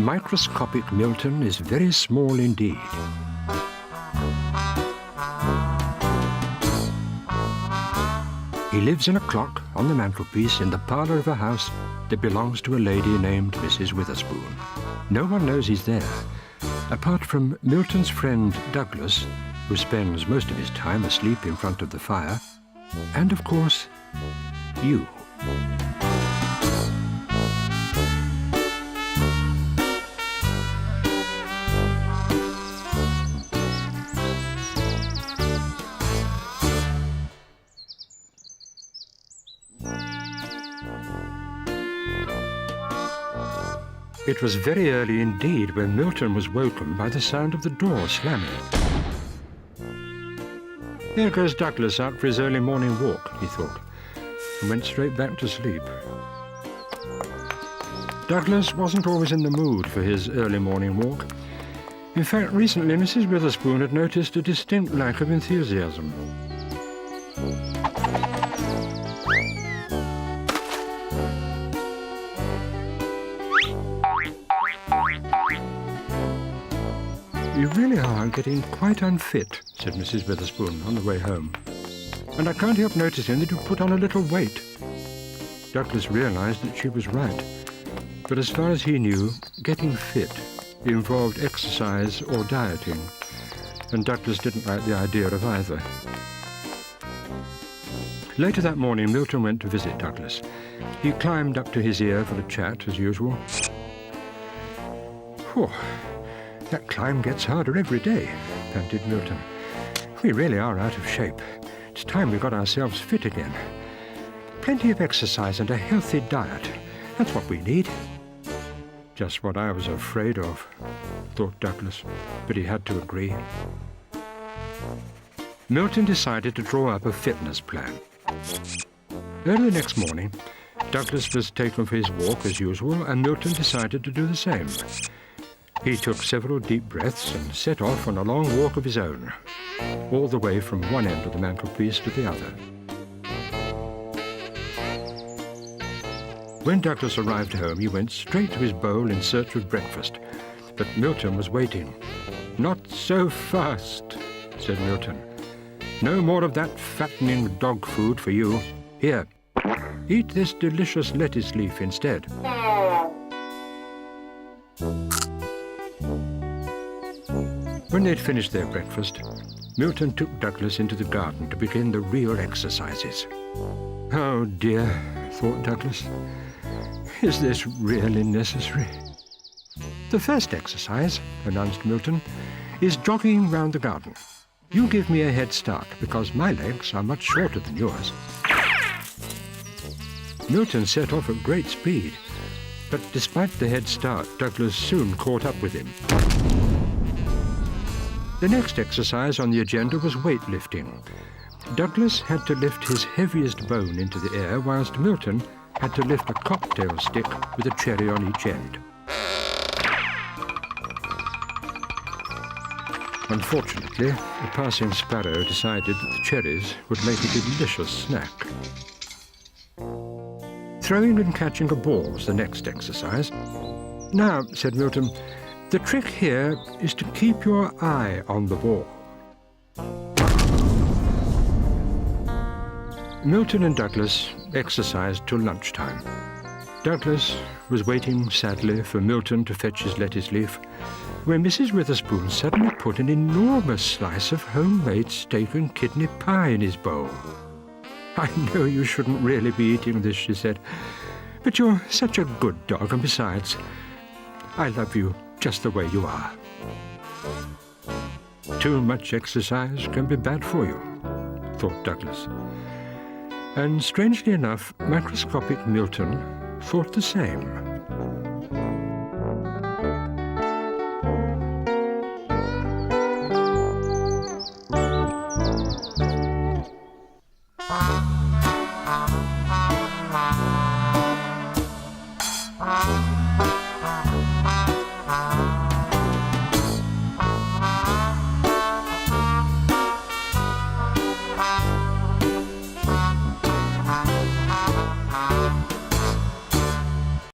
Microscopic Milton is very small indeed. He lives in a clock on the mantelpiece in the parlour of a house that belongs to a lady named Mrs. Witherspoon. No one knows he's there, apart from Milton's friend Douglas, who spends most of his time asleep in front of the fire, and, of course, you. It was very early indeed when Milton was woken by the sound of the door slamming. Here goes Douglas out for his early morning walk, he thought, and went straight back to sleep. Douglas wasn't always in the mood for his early morning walk. In fact, recently Mrs. Witherspoon had noticed a distinct lack of enthusiasm. "You really are getting quite unfit," said Mrs. Witherspoon on the way home. "And I can't help noticing that you've put on a little weight." Douglas realized that she was right. But as far as he knew, getting fit involved exercise or dieting, and Douglas didn't like the idea of either. Later that morning, Milton went to visit Douglas. He climbed up to his ear for a chat, as usual. "Whew. That climb gets harder every day," panted Milton. "We really are out of shape. It's time we got ourselves fit again. Plenty of exercise and a healthy diet. That's what we need." Just what I was afraid of, thought Douglas, but he had to agree. Milton decided to draw up a fitness plan. Early the next morning, Douglas was taken for his walk as usual, and Milton decided to do the same. He took several deep breaths and set off on a long walk of his own, all the way from one end of the mantelpiece to the other. When Douglas arrived home, he went straight to his bowl in search of breakfast, but Milton was waiting. "Not so fast," said Milton. "No more of that fattening dog food for you. Here, eat this delicious lettuce leaf instead." When they'd finished their breakfast, Milton took Douglas into the garden to begin the real exercises. "Oh dear," thought Douglas. "Is this really necessary?" "The first exercise," announced Milton, "is jogging round the garden. You give me a head start, because my legs are much shorter than yours." Milton set off at great speed, but despite the head start, Douglas soon caught up with him. The next exercise on the agenda was weightlifting. Douglas had to lift his heaviest bone into the air, whilst Milton had to lift a cocktail stick with a cherry on each end. Unfortunately, a passing sparrow decided that the cherries would make a delicious snack. Throwing and catching a ball was the next exercise. "Now," said Milton, "the trick here is to keep your eye on the ball." Milton and Douglas exercised till lunchtime. Douglas was waiting sadly for Milton to fetch his lettuce leaf, when Mrs. Witherspoon suddenly put an enormous slice of homemade steak and kidney pie in his bowl. "I know you shouldn't really be eating this," she said, "but you're such a good dog, and besides, I love you just the way you are." Too much exercise can be bad for you, thought Douglas. And strangely enough, Microscopic Milton thought the same.